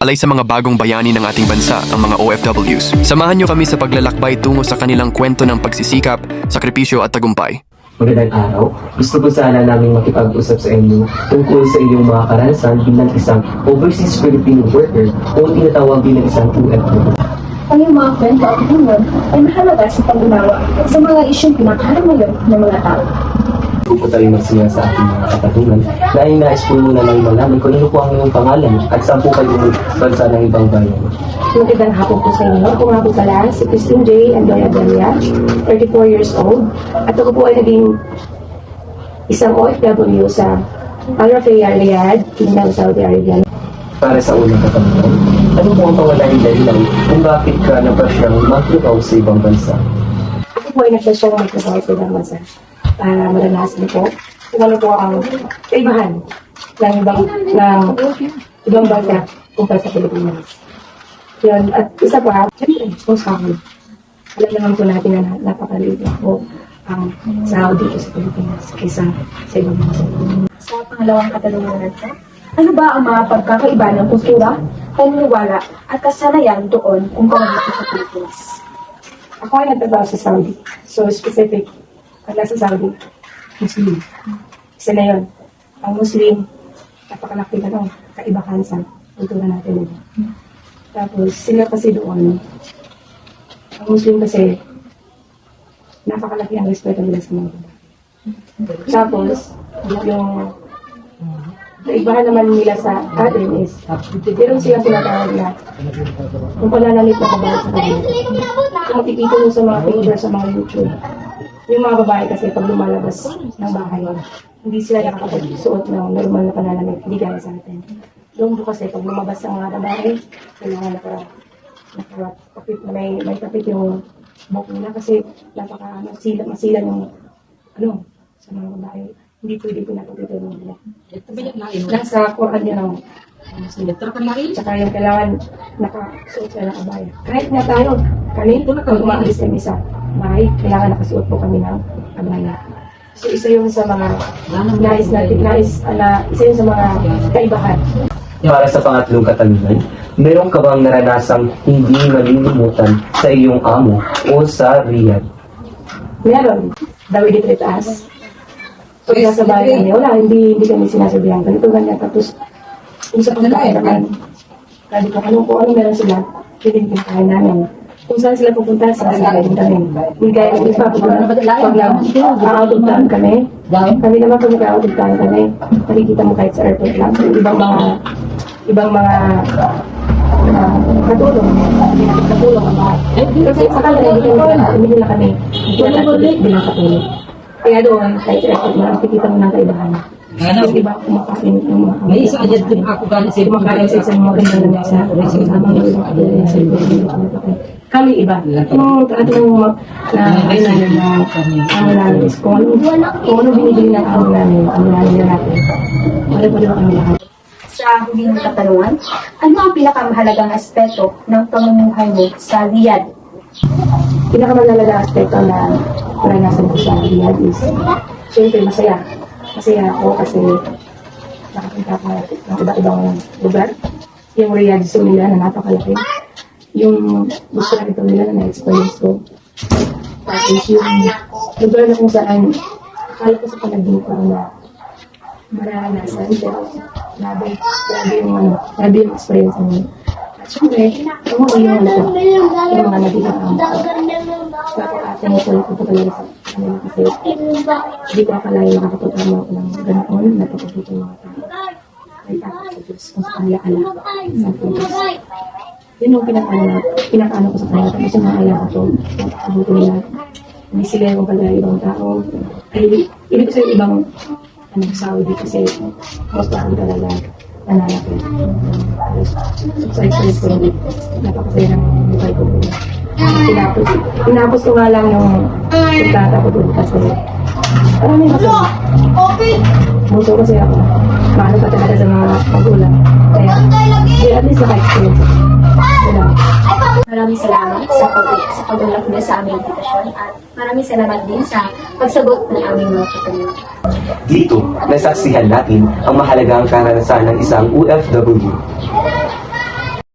alay sa mga bagong bayani ng ating bansa, ang mga OFWs. Samahan niyo kami sa paglalakbay tungo sa kanilang kwento ng pagsisikap, sakripisyo at tagumpay. Magandang araw. Gusto ko sana namin makipag-usap sa inyo tungkol sa inyong mga karanasan bilang isang overseas Filipino worker o tinatawag bilang isang OFW. Ang iyong mga kwento at opinion ay mahalaga sa pag-unawa sa mga isyong pinakaharap ngayon ng mga tao. Kung po tayo magsimula sa ating mga katanungan, dahil nais po muna lang malaman kung ano po ang iyong pangalan at saan po kayo bansa ng ibang bayan. Magandang hapon po sa inyo. Ako nga po pala si Christine J. Andoya Delia, 34 years old. At ako po ay naging isang OFW sa Al Rafia Riyadh, Kingdom, Saudi Arabia. Para sa unang katanungan, ano po ang pangalangin dahilan kung bakit ka napasyang magtrabaho sa ibang bansa? Ako po ay nagsasyang magtrabaho sa ibang bansa para maranasan po kung ano po ang kaibahan ng ibang bansa kumpara sa Pilipinas. Yun. At isa pa, siyempre, kung sa akin, alam naman po natin na napakaliit na po ang Saudi sa Pilipinas kaysa sa ibang bansa. Sa pangalawang katanungan natin, ano ba ang mga pagkakaiba ng kultura, paniniwala at kasanayan doon kumpara dito sa Pilipinas? Ako ay nagtrabaho sa Saudi. So specific, pag nasa Saudi, Muslim. Isa na yun. Ang Muslim, napakalaki na kaibahan sa kultura natin. Tapos sila kasi doon, ang Muslim kasi, napakalaki ang respeto nila sa mga babae. Tapos, yung kaibahan naman nila sa atin is, meron silang tinatawag na kung pananamit na babae sa kanila. Kung makikita nyo sa mga picture sa mga YouTube, yung mga babae kasi pag lumalabas ng bahay, hindi sila nakakapagsuot ng normal na pananamit, hindi gaya sa atin. Doon po kasi pag lumabas ang mga babae, kailangan may kapit yung buhok nila kasi masilan yung sa mga babae. Hindi pwede pinapagpito ng nila. Nasa Quran yun ang tsaka yung kailangan nakasuot sila ng abaya. Kahit nga tayo, kami, kung umaalis kami sa bahay, kailangan nakasuot po kami ng abaya. So isa yung sa mga isa yung sa mga kaibahan. Para sa pangatlong katanungan, meron ka bang naranasang hindi malilimutan sa iyong amo o sa Riyadh? Meron. Daw i-treat us. Pag nasa bahay kami, wala, hindi kami sinasabihan. Ganito ganyan. Tapos, yung sa pagkain naman, sabi ko, ano meron sila, pwedeng pinakain namin. Kung saan sila pupunta, sinasabihin kami. Hindi kaya yung iba, pag out of town kami naman pag nag-out of town kami, nakikita mo kahit sa airport lang. Ibang mga katulong ang mga. Kasi sa kanila, hindi na kami bilang katulong. Kaya doon, kahit sa airport mo, nakikita mo ng kaibahan. Yung iba kumakain yung mga may isa agad din ako galing sa kumakain sa isang mga ganda na sa kami iba. Yung ating amo namin is kung ano binibili ng amo namin na natin. Wala kami lahat. Sa huling katanungan, ano ang pinakamahalagang aspeto ng pamumuhay mo sa Riyadh? Pinakamahalagang aspeto na naranasan ko sa Riyadh is syempre masaya. Masaya ako kasi nakapunta ko ng iba-ibang lugar. Yung Riyadh Zoo nila na napakalaki. Yung gusto na ito nila na na-experience ko. Tapos yung lugar na kung saan akala ko sa panaginip ko na maranasan. Pero grabe yung experience namin. At syempre, yung mga nabigyan ang ating ulit ko talaga sa kanila kasi hindi ko akalain makakapagtama ako ng ganoon, napakapito mga tao. May takot sa Diyos kung sa kanila ala sa Diyos. Yun yung pinakaano ko sa kanila. Tapos yung mga ayaw ko ito, napakabuto nila. Hindi sila yung pala ibang tao. Ay, ibig ko sa ibang Saudi kasi most ako talaga nananapin. Sa experience ko rin, napakasaya ng buhay ko. Tinapos ko nga lang yung pagkata ko doon kasi marami kasi muso kasi ako. Maano pa talaga sa mga magulang. Kaya at least naka-experience ako. Maraming salamat sa pag-ulap niya sa aming invitation at maraming salamat din sa pagsagot ng aming mga katanungan. Dito, nasaksihan natin ang mahalagang karanasan ng isang OFW.